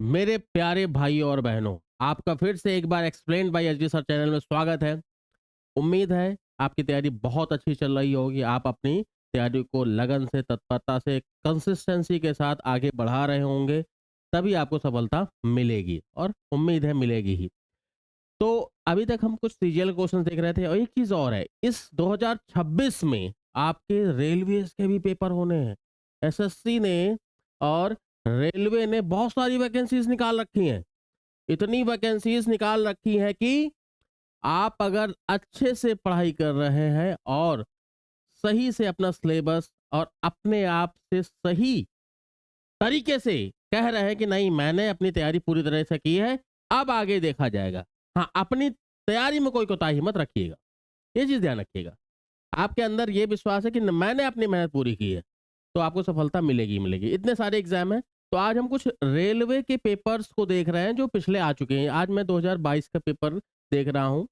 मेरे प्यारे भाई और बहनों, आपका फिर से एक बार explain by SD sir channel में स्वागत है। उम्मीद है आपकी तैयारी बहुत अच्छी चल रही होगी। आप अपनी तैयारी को लगन से, तत्परता से, कंसिस्टेंसी के साथ आगे बढ़ा रहे होंगे, तभी आपको सफलता मिलेगी और उम्मीद है मिलेगी ही। तो अभी तक हम कुछ सीजीएल क्वेश्चन देख रहे थे और एक चीज़ और है, इस 2026 में आपके रेलवेज़ के भी पेपर होने हैं। एसएससी ने और रेलवे ने बहुत सारी वैकेंसीज़ निकाल रखी हैं। इतनी वैकेंसीज़ निकाल रखी हैं कि आप अगर अच्छे से पढ़ाई कर रहे हैं और सही से अपना सिलेबस और अपने आप से सही तरीके से कह रहे हैं कि नहीं मैंने अपनी तैयारी पूरी तरह से की है, अब आगे देखा जाएगा। हाँ, अपनी तैयारी में कोई कोताही मत रखिएगा। ये चीज़ ध्यान रखिएगा। आपके अंदर ये विश्वास है कि मैंने अपनी मेहनत पूरी की है, तो आपको सफलता मिलेगी ही मिलेगी। इतने सारे एग्ज़ाम हैं, तो आज हम कुछ रेलवे के पेपर्स को देख रहे हैं जो पिछले आ चुके हैं। आज मैं 2022 का पेपर देख रहा हूँ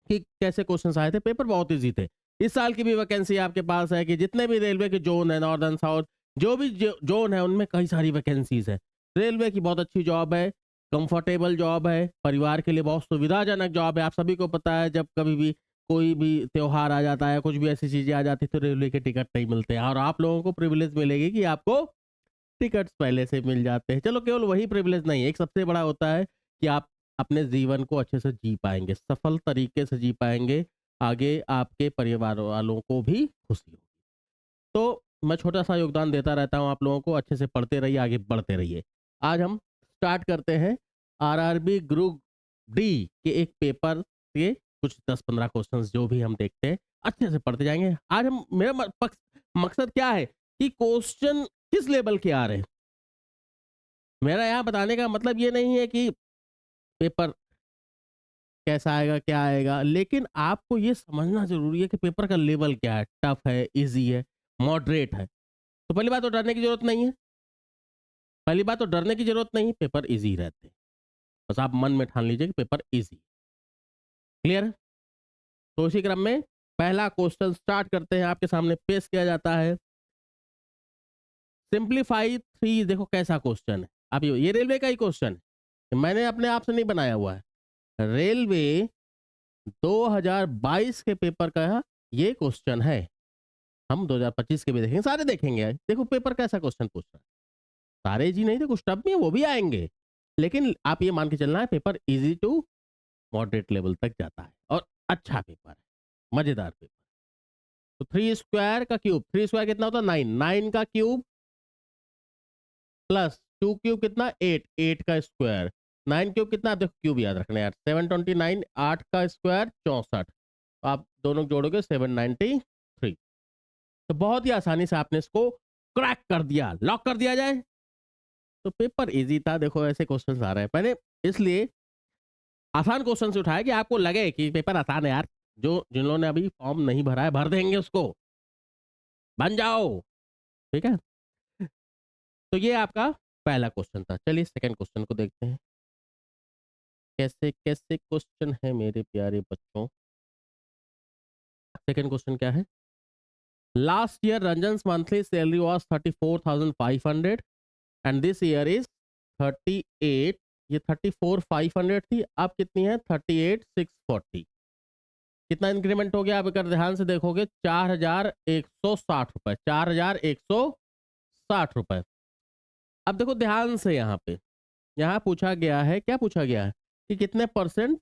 कि कैसे क्वेश्चंस आए थे। पेपर बहुत ईज़ी थे। इस साल की भी वैकेंसी आपके पास है कि जितने भी रेलवे के ज़ोन हैं, नॉर्दर्न, साउथ, जो भी ज़ोन है उनमें कई सारी वैकेंसीज़ हैं। रेलवे की बहुत अच्छी जॉब है, कंफर्टेबल जॉब है, परिवार के लिए बहुत सुविधाजनक जॉब है। आप सभी को पता है जब कभी भी कोई भी त्योहार आ जाता है, कुछ भी ऐसी चीज़ें आ जाती हैं तो रेलवे के टिकट नहीं मिलते हैं और आप लोगों को प्रिविलेज मिलेगी कि आपको टिकट्स पहले से मिल जाते हैं। चलो केवल वही प्रिविलेज नहीं है, एक सबसे बड़ा होता है कि आप अपने जीवन को अच्छे से जी पाएँगे, सफल तरीके से जी पाएँगे, आगे आपके परिवार वालों को भी खुशी होगी। तो मैं छोटा-सा योगदान देता रहता हूँ आप लोगों को, अच्छे से पढ़ते रहिए, आगे बढ़ते रहिए। आज हम स्टार्ट करते हैं आरआरबी ग्रुप डी के एक पेपर के कुछ 10-15 क्वेश्चंस जो भी हम देखते हैं, अच्छे से पढ़ते जाएँगे। आज हम मेरा मकसद क्या है कि क्वेश्चन किस लेवल के आ रहे हैं। मेरा यहाँ बताने का मतलब ये नहीं है कि पेपर कैसा आएगा, क्या आएगा, लेकिन आपको ये समझना ज़रूरी है कि पेपर का लेवल क्या है, टफ है, ईज़ी है, मॉडरेट है। तो पहली बात तो डरने की ज़रूरत नहीं है। पहली बात तो डरने की ज़रूरत नहीं, पेपर ईज़ी रहते हैं। बस आप मन में ठान लीजिए कि पेपर ईज़ी, क्लियर है? तो इसी क्रम में पहला क्वेश्चन स्टार्ट करते हैं, आपके सामने पेश किया जाता है। सिंप्लीफाई 3 देखो कैसा क्वेश्चन है। आप ये रेलवे का ही क्वेश्चन है। मैंने अपने आप से नहीं बनाया हुआ है। रेलवे 2022 के पेपर का ये क्वेश्चन है। हम 2025 के भी देखेंगे, सारे देखेंगे। देखो पेपर कैसा क्वेश्चन पूछ रहा है। सारे इजी नहीं थे, कुछ टफ भी है, वो भी आएँगे। लेकिन आप ये मान के चलना है paper easy to moderate level तक जाता है और अच्छा पेपर है, मज़ेदार पेपर। तो 3 स्क्वायर का क्यूब, 3 स्क्वायर कितना होता है 9, 9 का क्यूब प्लस 2 क्यूब कितना 8, 8 का स्क्वायर। 9 क्यूब कितना, आप देखो क्यूब याद रखना है यार, 729, 8 का स्क्वायर 64। तो आप दोनों जोड़ोगे 793। तो बहुत ही आसानी से आपने इसको क्रैक कर दिया, लॉक कर दिया जाए। तो पेपर ईज़ी था, देखो ऐसे क्वेश्चंस आ रहे हैं। मैंने इसलिए आसान क्वेश्चन से उठाया कि आपको लगे कि पेपर आसान है यार, जो जिन लोगों ने अभी फॉर्म नहीं भरा है भर देंगे उसको, बन जाओ, ठीक है? तो ये आपका पहला क्वेश्चन था। चलिए सेकंड क्वेश्चन को देखते हैं। कैसे-कैसे क्वेश्चन है मेरे प्यारे बच्चों? सेकंड क्वेश्चन क्या है? Last year Ranjan's monthly salary was 34,500 and this year is 38, ये 34,500 थी, अब कितनी है 38,640। कितना इंक्रीमेंट हो गया? आप अगर ध्यान से देखोगे 4,160 रुपए, 4,160 रुपए। अब देखो ध्यान से यहाँ पे, यहाँ पूछा गया है, क्या पूछा गया है? कि कितने परसेंट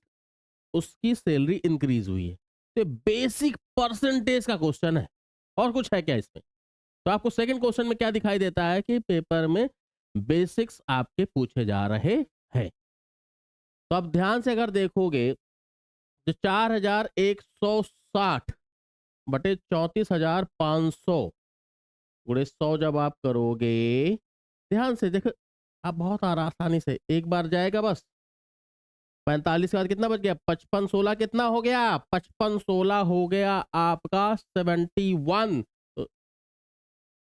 उसकी सैलरी इंक्रीज़ हुई है। तो ये बेसिक परसेंटेज का क्वेश्चन है, और कुछ है क्या इसमें? तो आपको सेकंड क्वेश्चन में क्या दिखाई देता है कि पेपर में बेसिक्स आपके पूछे जा रहे हैं। तो अब ध्यान से अगर देखोगे, जो 4,160 बटे 34,500 गुणे 100 जब आप करोगे, ध्यान से देखो, आप बहुत आसानी से एक बार जाएगा बस। 45 के बाद कितना बच गया? 55 16 कितना हो गया? 55 16 हो गया आपका 71। तो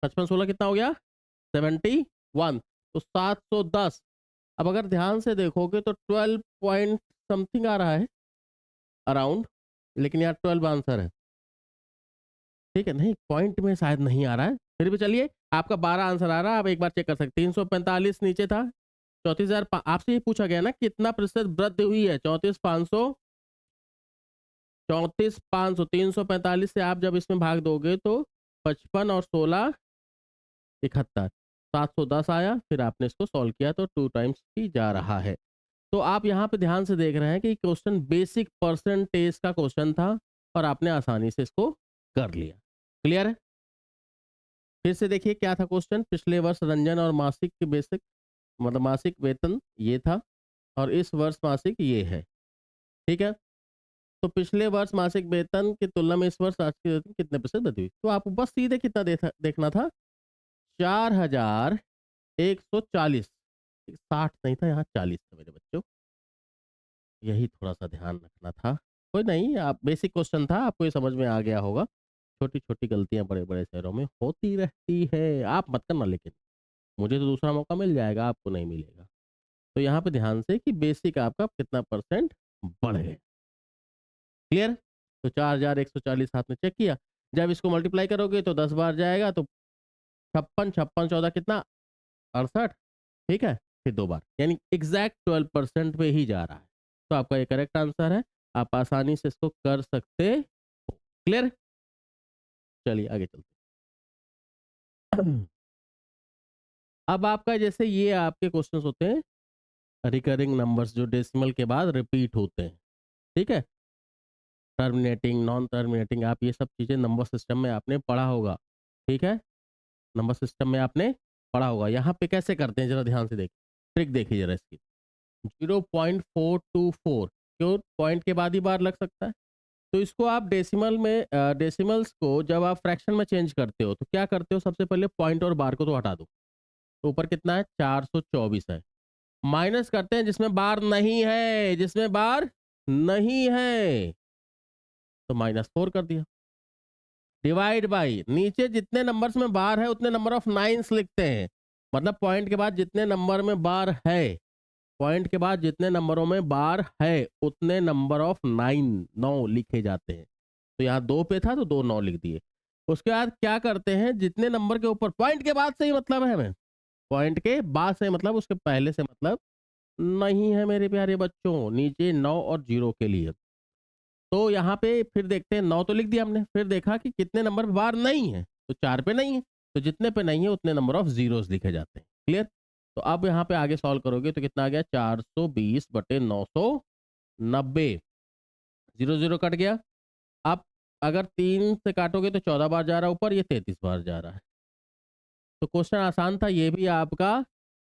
55 16 कितना हो गया? 71। तो 710। अब अगर ध्यान से देखोगे तो 12 पॉइंट समथिंग आ रहा है अराउंड, लेकिन यहाँ 12 आंसर है। ठीक है, नहीं पॉइंट में शायद नहीं आ रहा है, फिर भी चलिए आपका 12 आंसर आ रहा है, आप एक बार चेक कर सकते हैं। 345 नीचे था, 34,000 आपसे ये पूछा गया ना कितना प्रतिशत वृद्धि हुई है, 34,500, 34,500, 345 से आप जब इसमें भाग दोगे तो 55 और 16 71, 710 आया। फिर आपने इसको सॉल्व किया तो 2 टाइम्स ही जा रहा है। तो आप यहाँ पे ध्यान से देख रहे हैं कि क्वेश्चन बेसिक परसेंटेज का क्वेश्चन था और आपने आसानी से इसको कर लिया। क्लियर है? फिर से देखिए क्या था क्वेश्चन, पिछले वर्ष रंजन और मासिक की बेसिक मतलब मासिक वेतन ये था और इस वर्ष मासिक ये है। ठीक है, तो पिछले वर्ष मासिक वेतन की तुलना में इस वर्ष आज के वेतन कितने प्रतिशत वृद्धि हुई, तो आपको बस सीधे कितना देखना था, 4,140, 60 नहीं था यहाँ 40 था मेरे बच्चों, यही थोड़ा सा ध्यान रखना था। कोई नहीं, आप बेसिक क्वेश्चन था, आपको ये समझ में आ गया होगा। छोटी छोटी गलतियां बड़े बड़े शहरों में होती रहती है, आप मत करना, लेकिन मुझे तो दूसरा मौका मिल जाएगा, आपको नहीं मिलेगा। तो यहाँ पे ध्यान से कि बेसिक आपका कितना परसेंट बढ़ गया। क्लियर? तो 4,140 आपने चेक किया, जब इसको मल्टीप्लाई करोगे तो 10 बार जाएगा, तो 56, 56, 14 कितना, 68। ठीक है, फिर 2 बार, यानी एग्जैक्ट 12% पे ही जा रहा है। तो आपका ये करेक्ट आंसर है, आप आसानी से इसको कर सकते हो। क्लियर? चलिए आगे चलते हैं। अब आपका जैसे ये आपके क्वेश्चंस होते हैं रिकरिंग नंबर्स जो डेसिमल के बाद रिपीट होते हैं। ठीक है, टर्मिनेटिंग, नॉन टर्मिनेटिंग, आप ये सब चीज़ें नंबर सिस्टम में आपने पढ़ा होगा। ठीक है, नंबर सिस्टम में आपने पढ़ा होगा। यहाँ पे कैसे करते हैं जरा ध्यान से देखिए, ट्रिक देखिए जरा इसकी। 0.424, क्यों पॉइंट के बाद ही बार लग सकता है, तो इसको आप डेसिमल में डेसिमल्स को जब आप फ्रैक्शन में चेंज करते हो तो क्या करते हो, सबसे पहले पॉइंट और बार को तो हटा दो, तो ऊपर कितना है 424 है, माइनस करते हैं जिसमें बार नहीं है, जिसमें बार नहीं है तो -4 कर दिया, डिवाइड बाई नीचे जितने नंबर्स में बार है उतने नंबर ऑफ नाइन्स लिखते हैं, मतलब पॉइंट के बाद जितने नंबर में बार है, पॉइंट के बाद जितने नंबरों में बार है उतने नंबर ऑफ 9 लिखे जाते हैं। तो यहाँ 2 पे था तो 2 9 लिख दिए। उसके बाद क्या करते हैं, जितने नंबर के ऊपर पॉइंट के बाद से ही मतलब है, हमें पॉइंट के बाद से मतलब उसके पहले से मतलब नहीं है मेरे प्यारे बच्चों, नीचे 9 और 0 के लिए। तो यहाँ पे फिर देखते हैं, 9 तो लिख दिया हमने, फिर देखा कि कितने नंबर पे बार नहीं है, तो 4 पे नहीं है, तो जितने पे नहीं है उतने नंबर ऑफ जीरोस लिखे जाते हैं। क्लियर? तो अब यहाँ पे आगे सॉल्व करोगे तो कितना आ गया, 420/990, 0 0 कट गया। अब अगर 3 से काटोगे तो 14 बार जा रहा है ऊपर, ये 33 बार जा रहा है। तो क्वेश्चन आसान था, ये भी आपका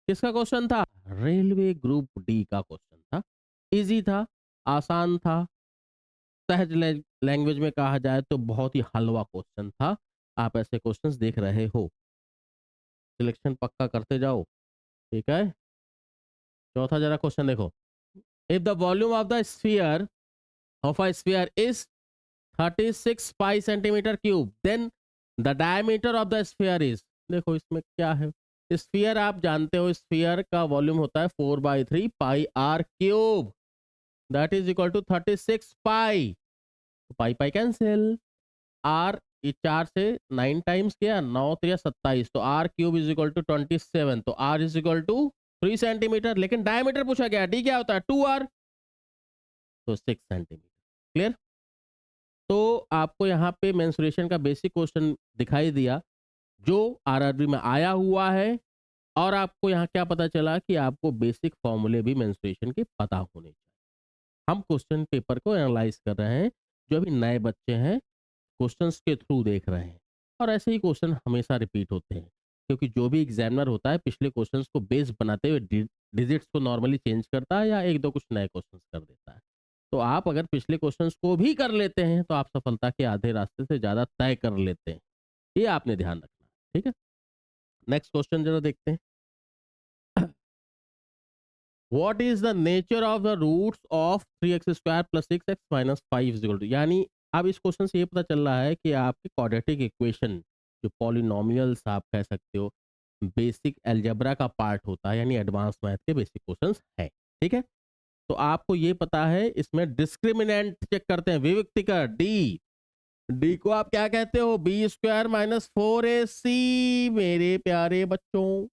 किसका क्वेश्चन था, रेलवे ग्रुप डी का क्वेश्चन था। इजी था, आसान था, सहज लैंग्वेज में कहा जाए तो बहुत ही हलवा क्वेश्चन था। आप ऐसे क्वेश्चंस देख रहे हो, सिलेक्शन पक्का करते जाओ। ठीक है, चौथा जरा क्वेश्चन देखो, if the volume of the sphere of a sphere is 36 pi centimetre cube, then the diameter of the sphere is, देखो इसमें क्या है, स्फीयर आप जानते हो, स्फीयर का वॉल्यूम होता है 4/3 pi r cube, that is equal to 36 pi, तो पाई पाई कैंसिल, आर ये 4 से 9 टाइम्स किया, 9 3 27, तो R cube is equal to 27, तो R is equal to 3 centimetre, लेकिन डायमीटर पूछा गया, डी क्या होता है 2r, तो 6 सेंटीमीटर। क्लियर? तो आपको यहाँ पे मेंसुरेशन का बेसिक क्वेश्चन दिखाई दिया जो आरआरबी में आया हुआ है, और आपको यहाँ क्या पता चला कि आपको बेसिक फॉर्मूले भी मेंसुरेशन के पता होने चाहिए। हम क्वेश्चन पेपर को एनालाइज कर रहे हैं, जो अभी नए बच्चे हैं क्वेश्चंस के थ्रू देख रहे हैं, और ऐसे ही क्वेश्चन हमेशा रिपीट होते हैं, क्योंकि जो भी एग्जामिनर होता है पिछले क्वेश्चंस को बेस बनाते हुए डिजिट्स को नॉर्मली चेंज करता है या एक दो कुछ नए क्वेश्चंस कर देता है। तो आप अगर पिछले क्वेश्चंस को भी कर लेते हैं तो आप सफलता के आधे रास्ते से ज़्यादा तय कर लेते हैं, ये आपने ध्यान रखना है। ठीक है, नेक्स्ट क्वेश्चन जरा देखते हैं। What is the nature of the roots of 3x² + 6x - 5 = यानी अब इस क्वेश्चन से ये पता चल रहा है कि आपके क्वाड्रेटिक इक्वेशन जो पॉलिनोमियल्स आप कह सकते हो, बेसिक अलजेब्रा का पार्ट होता है, यानी एडवांस मैथ के बेसिक क्वेश्चंस हैं। ठीक है, तो आपको ये पता है, इसमें डिस्क्रिमिनेंट चेक करते हैं, विविक्तिकर डी, डी को आप क्या कहते हो, b² - 4ac, मेरे प्यारे बच्चों।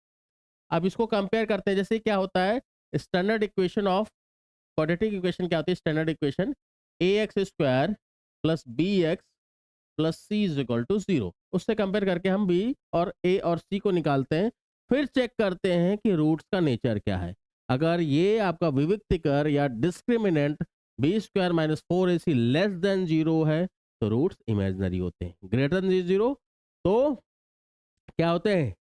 अब इसको कंपेयर करते हैं, जैसे क्या होता है standard equation of quadratic equation, क्या होती है standard equation, A X square plus B X plus C is equal to 0। उससे कंपेयर करके हम बी और ए और सी को निकालते हैं, फिर चेक करते हैं कि रूट्स का नेचर क्या है। अगर ये आपका विविक्तिकर या discriminant b square minus four a c less than 0 है तो रूट्स इमेजिनरी होते हैं, ग्रेटर देन 0 तो क्या होते हैं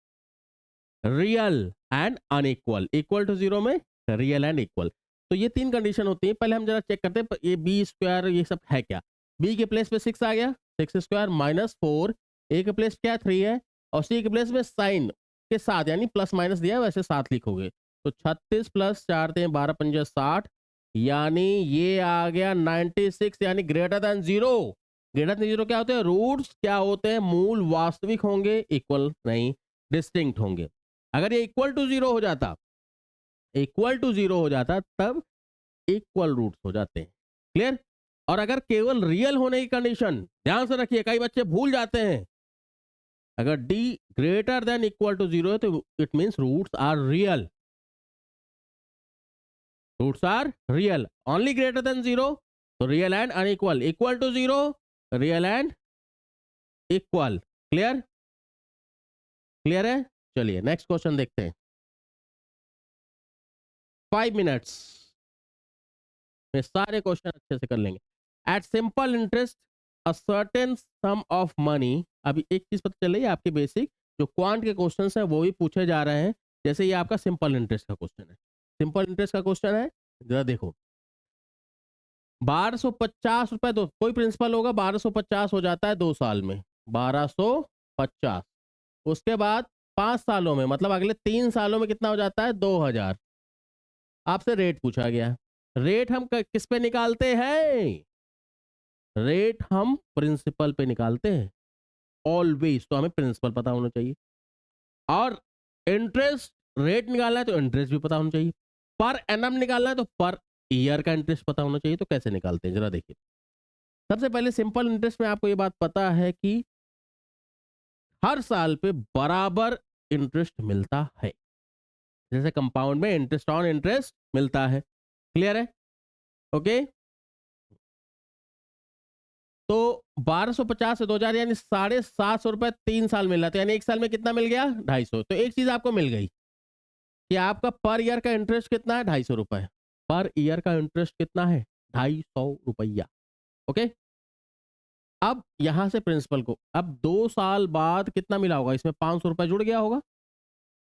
real and unequal, equal to 0 में रियल एंड इक्वल। तो ये तीन कंडीशन होती है। पहले हम जरा चेक करते हैं ये बी स्क्वायर ये सब है क्या। बी के प्लेस पे 6 आ गया, 6 स्क्वायर माइनस 4, ए के प्लेस क्या 3 है और सी के प्लेस में साइन के साथ यानी प्लस माइनस दिया है वैसे 7 लिखोगे तो 36 प्लस 4 थे 12 पंजे 60 यानी ये आ गया 96 यानी ग्रेटर देन 0। ग्रेटर देन 0 क्या होते हैं रूट्स क्या होते हैं मूल वास्तविक होंगे, इक्वल नहीं डिस्टिंक्ट होंगे। अगर ये इक्वल टू 0 हो जाता, इक्वल टू 0 हो जाता तब इक्वल रूट्स हो जाते हैं। क्लियर। और अगर केवल रियल होने की कंडीशन, ध्यान से रखिए कई बच्चे भूल जाते हैं, अगर D greater than equal to 0 है तो it means roots are real, roots are real. Only greater than 0 तो real and unequal, equal to 0 real and equal. Clear, clear है। चलिए नेक्स्ट क्वेश्चन देखते हैं। 5 मिनट्स में सारे क्वेश्चन अच्छे से कर लेंगे। At simple interest a certain sum of money, अभी एक चीज पता चल रही है आपके बेसिक जो क्वांट के क्वेश्चन है वो भी पूछे जा रहे हैं। जैसे ये आपका सिंपल इंटरेस्ट का क्वेश्चन है, सिंपल इंटरेस्ट का क्वेश्चन है, जरा देखो 1250 रुपए, दो कोई प्रिंसिपल होगा 1250 हो जाता है 2 साल में, 1250 उसके बाद 5 सालों में मतलब अगले 3 सालों में कितना हो जाता है 2000। आपसे रेट पूछा गया, रेट हम किस पे निकालते हैं, रेट हम प्रिंसिपल पे निकालते हैं ऑलवेज, तो हमें प्रिंसिपल पता होना चाहिए। और इंटरेस्ट रेट निकालना है तो इंटरेस्ट भी पता होना चाहिए, पर एनम निकालना है तो पर ईयर का इंटरेस्ट पता होना चाहिए। तो कैसे निकालते हैं जरा देखिए। सबसे पहले सिंपल इंटरेस्ट में आपको ये बात पता है कि हर साल पे बराबर इंटरेस्ट मिलता है, जैसे कंपाउंड में इंटरेस्ट ऑन इंटरेस्ट मिलता है। क्लियर है, ओके। तो 1250 से 2000 यानी 750 रुपए 3 साल मिल रहा था, यानी एक साल में कितना मिल गया 250। तो एक चीज आपको मिल गई कि आपका पर ईयर का इंटरेस्ट कितना है 250 रुपए, पर ईयर का इंटरेस्ट कितना है 250 रुपया। ओके। अब यहां से प्रिंसिपल को, अब 2 साल बाद कितना मिला होगा इसमें 500 रुपए जुड़ गया होगा,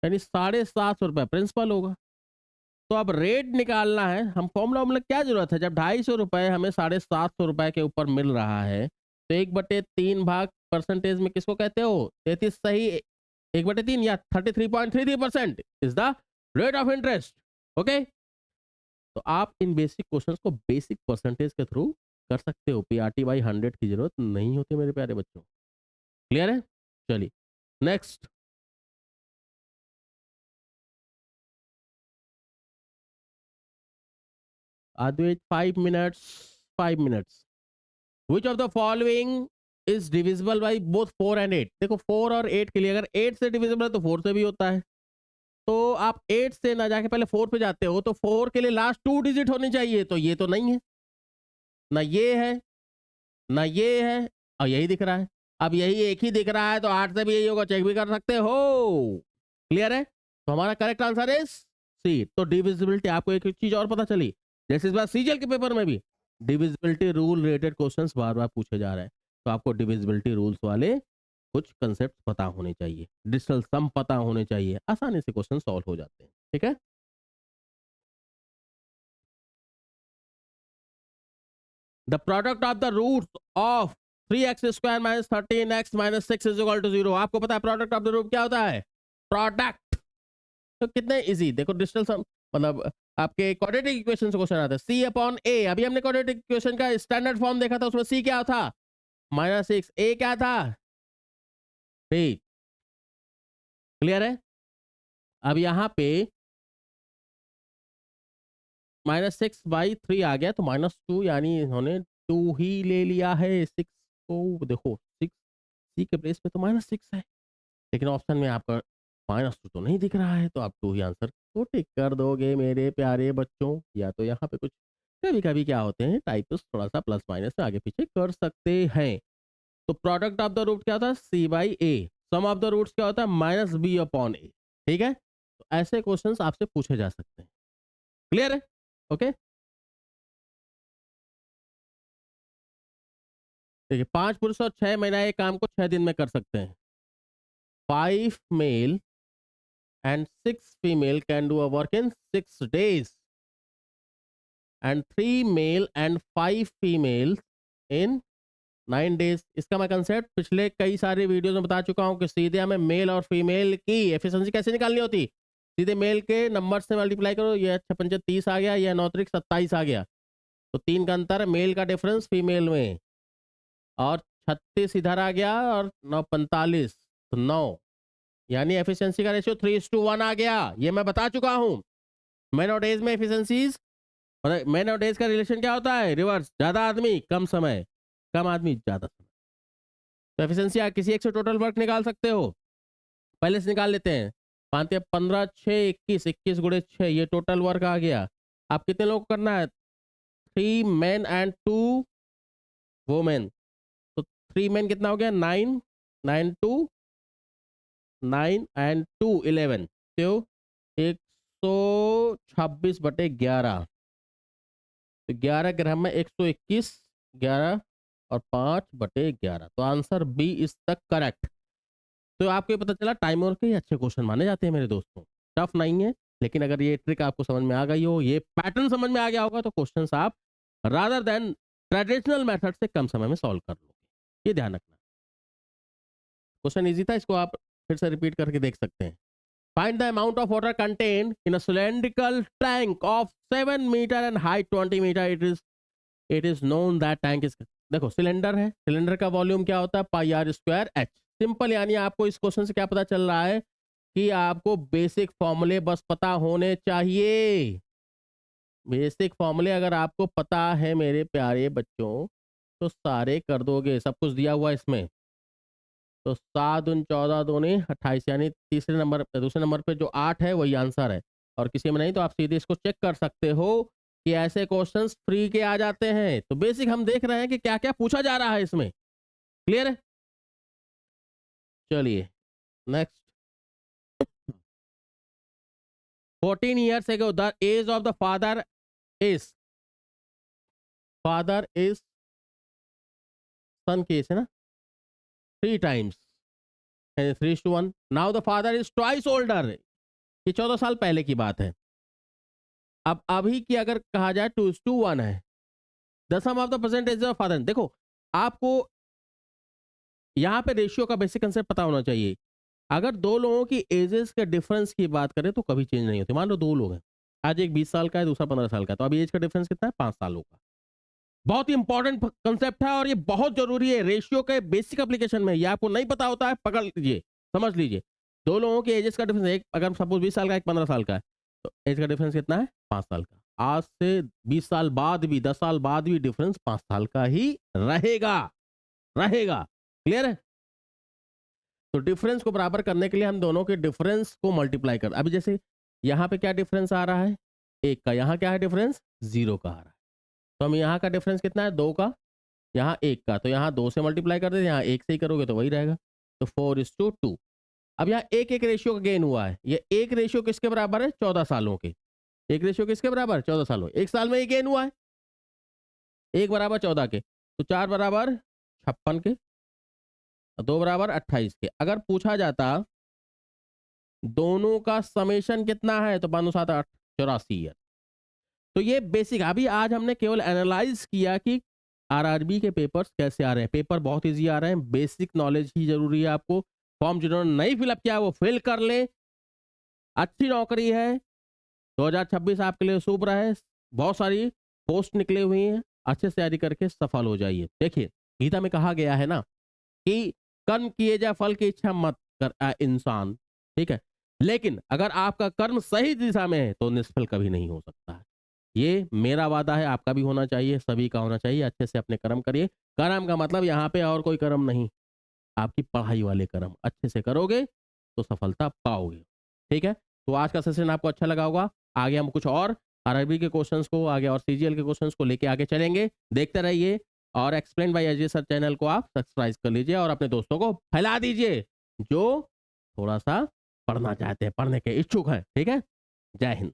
यानी 750 रुपए प्रिंसिपल होगा। तो अब रेट निकालना है, हम फॉर्मूला मतलब क्या जरूरत है, जब 250 रुपए हमें 750 रुपए के ऊपर मिल रहा है तो 1/3 भाग परसेंटेज में किसको कहते हो 33 सही, 1/3 या 33.33% is the rate of interest. Okay. तो आप इन बेसिक क्वेश्चंस को बेसिक परसेंटेज के थ्रू कर सकते हो, पीआरटी बाई 100 की जरूरत नहीं होती मेरे प्यारे बच्चों। क्लियर है। चलिए next. Advait 5 minutes, 5 minutes. Which of the following is divisible by both 4 and 8? देखो 4 और 8 के लिए अगर 8 से डिविजिबल है तो 4 से भी होता है, तो आप 8 से ना जाके पहले 4 पे जाते हो, तो 4 के लिए लास्ट 2 डिजिट होनी चाहिए, तो ये तो नहीं है, ना ये है ना ये है और यही दिख रहा है। अब यही एक ही दिख रहा है तो 8 से भी यही होगा, चेक भी कर सकते हो। क्लियर है। तो हमारा करेक्ट आंसर इज सी। तो डिविजिबिलिटी आपको एक चीज और पता चली, जैसे इस बार सीजीएल के पेपर में भी डिविजिबिलिटी रूल रिलेटेड क्वेश्चंस बार बार पूछे जा रहे हैं, तो आपको डिविजिबिलिटी रूल्स वाले कुछ कंसेप्ट पता होने चाहिए, डिजिटल सम पता होने चाहिए, आसानी से क्वेश्चन सॉल्व हो जाते हैं। ठीक है। The product of the roots of 3x square minus 13x minus 6 is equal to 0। आपको पता है प्रोडक्ट ऑफ द रूट क्या होता है, प्रोडक्ट। तो कितने इजी, देखो डिजिटल सम मतलब आपके क्वाड्रेटिक इक्वेशन से क्वेश्चन आता है सी अपॉन ए। अभी हमने क्वाड्रेटिक इक्वेशन का स्टैंडर्ड फॉर्म देखा था, उसमें सी क्या था -6, ए क्या था 3। क्लियर है। अब यहां पे -6/3 आ गया तो -2 यानी इन्होंने 2 ही ले लिया है 6 को। देखो 6 सी के प्लेस पे तो -6 है, लेकिन ऑप्शन में आपका -2 तो नहीं दिख रहा है, तो आप 2 ही आंसर को टिक कर दोगे मेरे प्यारे बच्चों। या तो यहाँ पे कुछ कभी-कभी क्या होते हैं टाइप्स थोड़ा-सा प्लस माइनस से आगे-पीछे कर सकते हैं। तो प्रोडक्ट ऑफ द रूट क्या होता है? C by a. Sum of the roots क्या होता है? Minus b upon a. ठीक है? तो ऐसे क्वेश्चंस आपसे पूछे जा सकते हैं। क्लियर है? ओके? देखिए 5 पुरुष और 6 महिला एक काम को 6 दिन में कर सकते हैं। 5 mail and 6 female can do a work in 6 days and 3 male and 5 females in 9 days। इसका मैं कंसेप्ट पिछले कई सारे वीडियोस में बता चुका हूं कि सीधे हमें मेल और फीमेल की एफिशिएंसी कैसे निकालनी होती। सीधे मेल के नंबर से मल्टीप्लाई करो, ये 6 30 आ गया, यह 9 27 आ गया, तो 3 का अंतर है, मेल का डिफरेंस फीमेल में, और 36 इधर आ गया और 9 45, तो 9, यानी एफिशिएंसी का रेशियो 3:1 आ गया। ये मैं बता चुका हूं। मैन और डेज में एफिशिएंसीज, मैन और डेज का रिलेशन क्या होता है? रिवर्स, ज्यादा आदमी कम समय, कम आदमी ज्यादा समय। तो एफिशिएंसी आप किसी एक से टोटल वर्क निकाल सकते हो। पहले से निकाल लेते हैं। 5 या 15 6 21, 21 गुणे 6, ये टोटल वर्क आ गया। आप कितने लोग को करना है? 3 मेन एंड 2 वुमेन। तो 3 मेन कितना हो गया? 9, 9 2 9 एंड 2 11, तो 126 बटे 11, तो 11 ग्राम में 121, 11 और 5 बटे 11, तो answer B is the correct. तो आपको ये पता चला टाइमर के अच्छे क्वेश्चन माने जाते हैं मेरे दोस्तों। टफ नहीं है, लेकिन अगर ये ट्रिक आपको समझ में आ गई हो, ये पैटर्न समझ में आ गया होगा, तो क्वेश्चंस आप रादर देन ट्रेडिशनल मेथड से कम समय में सॉल्व कर लोगे। ये ध्यान रखना। क्वेश्चन इजी था, इसको आप फिर से रिपीट करके देख सकते हैं। Find the amount of water contained in a cylindrical tank of 7 metre and height 20 metre. It is known that tank is, देखो सिलेंडर है, सिलेंडर का वॉल्यूम क्या होता है? Pi r square h. Simple, यानी आपको इस क्वेश्चन से क्या पता चल रहा है कि आपको बेसिक फॉर्मूले बस पता होने चाहिए। बेसिक फॉर्मूले अगर आपको पता है मेरे प्यारे बच्चों, तो सारे कर दोगे। सब कुछ दिया हुआ है इसमें। तो 7 दूनी 14 दूनी 28, यानी तीसरे नंबर, दूसरे नंबर पे जो 8 है वही आंसर है। और किसी में नहीं तो आप सीधे इसको चेक कर सकते हो कि ऐसे क्वेश्चंस फ्री के आ जाते हैं। तो बेसिक हम देख रहे हैं कि क्या क्या पूछा जा रहा है इसमें। क्लियर है? चलिए next. 14 years ago the age of the is father is son case है ना, 3 times 3:1। Now the father is twice older, ये 14 साल पहले की बात है। अब अभी की अगर कहा जाए 2:1 है। The sum of the percentage of father, देखो आपको यहाँ पे रेशियो का बेसिक कंसेप्ट पता होना चाहिए। अगर दो लोगों की एजेस के डिफरेंस की बात करें तो कभी चेंज नहीं होती। मान लो 2 लोग हैं, आज एक 20 साल का है, दूसरा 15 साल का है, तो अभी एज का डिफरेंस कितना है? 5 सालों का। बहुत ही इंपॉर्टेंट कंसेप्ट है और ये बहुत जरूरी है रेशियो के बेसिक एप्लीकेशन में। ये आपको नहीं पता होता है, पकड़ लीजिए, समझ लीजिए। दो लोगों के एजेस का डिफरेंस, एक अगर सपोज 20 साल का, एक 15 साल का है, तो एज का डिफरेंस कितना है? 5 साल का। आज से 20 साल बाद भी, 10 साल बाद भी डिफरेंस 5 साल का ही रहेगा, रहेगा। क्लियर है? तो डिफरेंस को बराबर करने के लिए हम दोनों के डिफरेंस को मल्टीप्लाई कर, अभी जैसे यहाँ पे क्या डिफरेंस आ रहा है? 1 का। यहाँ क्या है डिफरेंस? 0 का आ रहा है। तो हम यहाँ का डिफरेंस कितना है? 2 का, यहाँ 1 का, तो यहाँ 2 से मल्टीप्लाई कर देते, यहाँ 1 से ही करोगे तो वही रहेगा। तो 4:2। अब यहाँ एक एक रेशियो का गेन हुआ है। ये एक रेशियो किसके बराबर है? 14 सालों के। एक रेशियो किसके बराबर? 14 सालों। एक साल में ये गेन हुआ है, 1 बराबर 14 के, तो 4 बराबर 56 के, 2 बराबर 28 के। अगर पूछा जाता दोनों का समेशन कितना है, तो 5 7 8 84 है। तो ये बेसिक, अभी आज हमने केवल एनालाइज किया कि आरआरबी के पेपर्स कैसे आ रहे हैं। पेपर बहुत इजी आ रहे हैं, बेसिक नॉलेज ही जरूरी है आपको। फॉर्म जिन्होंने नहीं फिलअप किया वो फिल कर ले। अच्छी नौकरी है, 2026 आपके लिए शुभ रहे। बहुत सारी पोस्ट निकले हुई हैं, अच्छे से तैयारी करके सफल हो जाइए। देखिए गीता में कहा गया है ना कि कर्म किए जा फल की इच्छा मत कर इंसान, ठीक है, लेकिन अगर आपका कर्म सही दिशा में है तो निष्फल कभी नहीं हो सकता है। ये मेरा वादा है, आपका भी होना चाहिए, सभी का होना चाहिए। अच्छे से अपने कर्म करिए। कर्म का मतलब यहाँ पे और कोई कर्म नहीं, आपकी पढ़ाई वाले कर्म अच्छे से करोगे तो सफलता पाओगे। ठीक है? तो आज का सेशन आपको अच्छा लगा होगा। आगे हम कुछ और अरबी के क्वेश्चंस को आगे और सीजीएल के क्वेश्चंस को लेके आगे चलेंगे। देखते रहिए और explain by Ajay sir channel को आप सब्सक्राइब कर लीजिए और अपने दोस्तों को फैला दीजिए, जो थोड़ा-सा पढ़ना चाहते हैं, पढ़ने के इच्छुक हैं। ठीक है? जय हिंद।